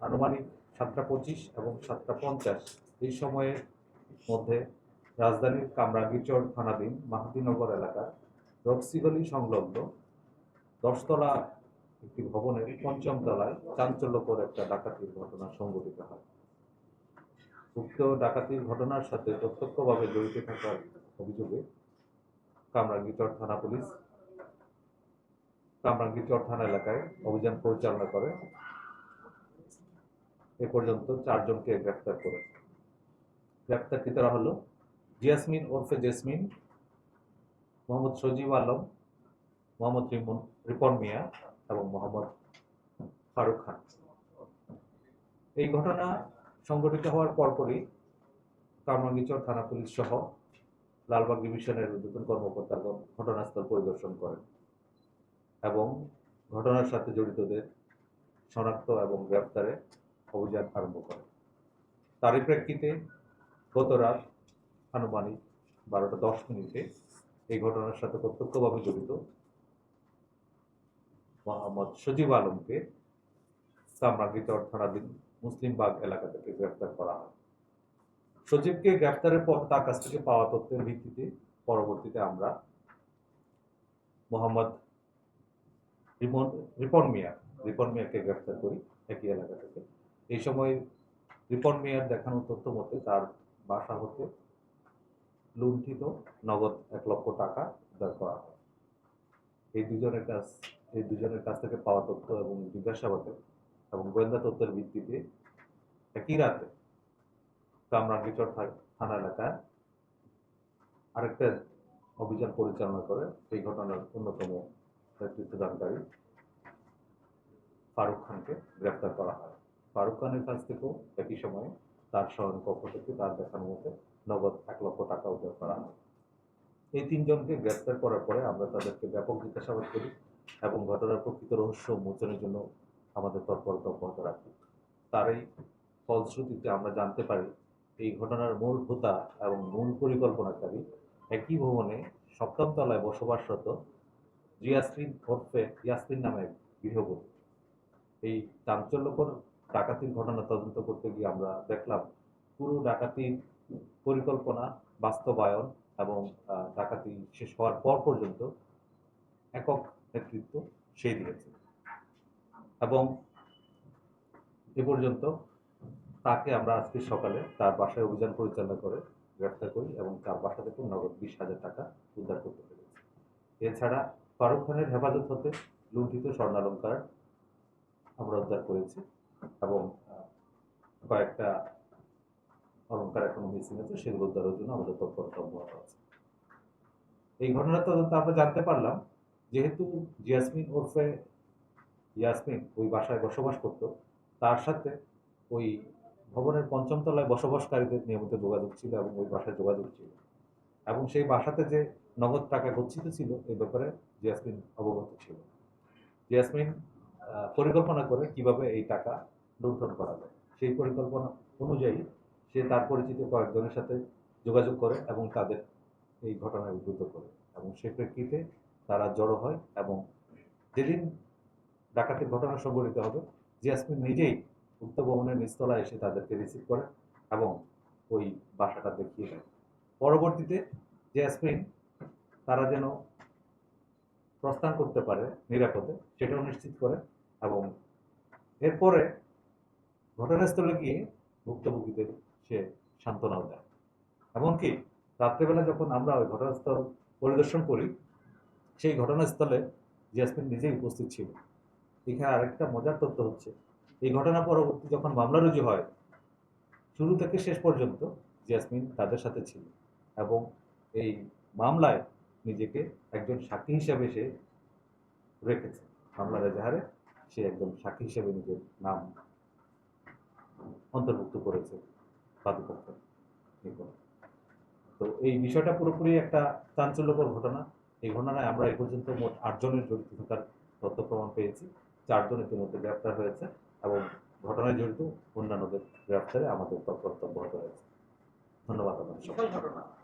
আনুমানিক 7:25 এবং 7:50 এই সময়ের মধ্যে রাজধানীর কামরাঙ্গীরচর থানাধীন মাহাদিনগর এলাকার রক্সিগলি সংলগ্ন 10তলা একটি ভবনের 5ম তলায় চাঞ্চল্যকর একটা ডাকাতির ঘটনা সংঘটিত হয়। উক্ত ডাকাতির ঘটনার সাথে প্রত্যক্ষভাবে জড়িত থাকার অভিযোগে কামরাঙ্গীরচর থানা পুলিশ কামরাঙ্গীরচর থানা এলাকায় অভিযান পরিচালনা করে এ পর্যন্ত 4 জনকে গ্রেফতার করেছে। গ্রেফতারকৃতরা হলো জিয়াসমিন ওরফে জেসমিন, মোহাম্মদ সজীব আলম, মোহাম্মদ রিপন মিয়া এবং মোহাম্মদ ফারুক খান। এই ঘটনা সংঘটিত হওয়ার পরপরই কামরাঙ্গীরচর থানা পুলিশ সহ লালবাগ ডিভিশনের ঊর্ধ্বতন কর্মকর্তাগণ ঘটনাস্থল পরিদর্শন করেন এবং ঘটনার সাথে জড়িতদের শনাক্ত এবং গ্রেফতারে অভিযান আরম্ভ করেন। তারই প্রেক্ষিতে গত রাত আনুমানিক 12:10 এই ঘটনার সাথে প্রত্যক্ষভাবে জড়িত মোহাম্মদ সজীব আলমকে কামরাঙ্গীরচর থানাধীন মুসলিমবাগ এলাকা থেকে গ্রেফতার করা হয়। সজীবকে গ্রেফতারের পর তার কাছ থেকে পাওয়া তথ্যের ভিত্তিতে পরবর্তীতে আমরা মোহাম্মদ রিপন মিয়াকে গ্রেফতার করি একই এলাকা থেকে। এই সময় রিপন মিয়ার দেখানো তথ্য মতে তার বাসা হতে লুণ্ঠিত নগদ 1 লক্ষ টাকা উদ্ধার করা হয়। এই দুজনের কাছ থেকে পাওয়া তথ্য এবং জিজ্ঞাসাবাদে এবং গোয়েন্দা তথ্যের ভিত্তিতে একই রাতে কামরাঙ্গীরচর থানা এলাকায় আরেকটা অভিযান পরিচালনা করে এই ঘটনার অন্যতম নেতৃত্বদানকারী ফারুক খানকে গ্রেফতার করা হয়। ফারুক খানের কাছ থেকেও একই সময়ে তার শয়নকক্ষ থেকে তার দেখানো মতে নগদ 1 লক্ষ টাকা উদ্ধার করা হয়। এই 3 জনকে গ্রেফতার করার পরে আমরা তাদেরকে ব্যাপক জিজ্ঞাসাবাদ করি এবং ঘটনার প্রকৃত রহস্য উন্মোচনের জন্য আমাদের তৎপরতা অব্যাহত রাখি। তারই ফলশ্রুতিতে আমরা জানতে পারি এই ঘটনার মূল হোতা এবং মূল পরিকল্পনাকারী একই ভবনে 7ম তলায় বসবাসরত জিয়াসমিন ওরফে ইয়াসমিন নামে গৃহবধূ। এই চাঞ্চল্যকর ডাকাতির ঘটনা তদন্ত করতে গিয়ে আমরা দেখলাম পুরো ডাকাতির পরিকল্পনা বাস্তবায়ন এবং ডাকাতি শেষ হওয়ার পর পর্যন্ত একক নেতৃত্ব সেই দিয়েছে এবং এ পর্যন্ত তাকে আমরা আজকে সকালে তার বাসায় অভিযান পরিচালনা করে গ্রেফতার করি এবং তার বাসা থেকে নগদ 20,000 টাকা উদ্ধার করতে পেরেছি। এছাড়া ফারুক খানের হেফাজত হতে লুণ্ঠিত স্বর্ণালংকার আমরা উদ্ধার করেছি এবং কয়েকটা অলংকার এখনো মিসিং আছে, সেগুলো উদ্ধারের জন্য আমাদের তৎপরতা অব্যাহত আছে। এই ঘটনার তদন্তে আমরা জানতে পারলাম যেহেতু জিয়াসমিন ওরফে ইয়াসমিন ওই বাসায় বসবাস করত, তার সাথে ওই ভবনের 5ম তলায় বসবাসকারীদের নিয়মিত যোগাযোগ ছিল এবং ওই বাসায় যোগাযোগ ছিল এবং সেই বাসাতে যে নগদ টাকা গচ্ছিত ছিল এই ব্যাপারে জিয়াসমিন অবগত ছিল। জিয়াসমিন পরিকল্পনা করে কিভাবে এই টাকা লুণ্ঠন করা যায়, সেই পরিকল্পনা অনুযায়ী সে তার পরিচিত কয়েকজনের সাথে যোগাযোগ করে এবং তাদের এই ঘটনায় উদ্বুদ্ধ করে এবং সেই প্রেক্ষিতে তারা জড়ো হয় এবং যেদিন ডাকাতির ঘটনা সংঘটিত হবে জিয়াসমিন নিজেই উক্ত ভবনের নিচতলায় এসে তাদেরকে রিসিভ করে এবং ওই বাসাটা দেখিয়ে দেয়। পরবর্তীতে জিয়াসমিন তারা যেন প্রস্থান করতে পারে নিরাপদে সেটাও নিশ্চিত করে এবং এরপরে ঘটনাস্থলে গিয়ে ভুক্তভোগীদের সে সান্ত্বনাও দেয়। এমনকি রাত্রেবেলা যখন আমরা ওই ঘটনাস্থল পরিদর্শন করি সেই ঘটনাস্থলে জিয়াসমিন নিজেই উপস্থিত ছিল। এখানে আরেকটা মজার তথ্য হচ্ছে এই ঘটনা পরবর্তী যখন মামলা রুজু হয় শুরু থেকে শেষ পর্যন্ত জিয়াসমিন তাদের সাথে ছিল এবং এই মামলায় নিজেকে একজন সাক্ষী হিসাবে সে রেখেছে। মামলার এজাহারে সে একজন সাক্ষী হিসেবে নিজের নাম অন্তর্ভুক্ত করেছে বাদীপক্ষের নিকট। তো এই বিষয়টা পুরোপুরি একটা চাঞ্চল্যকর ঘটনা। এই ঘটনায় আমরা এ পর্যন্ত মোট 8 জনের জড়িত থাকার তথ্য প্রমাণ পেয়েছি। 4 জন ইতিমধ্যে গ্রেফতার হয়েছে এবং ঘটনায় জড়িত অন্যান্যদের গ্রেফতারে আমাদের তৎপরতা অব্যাহত রয়েছে। ধন্যবাদ আপনাদের।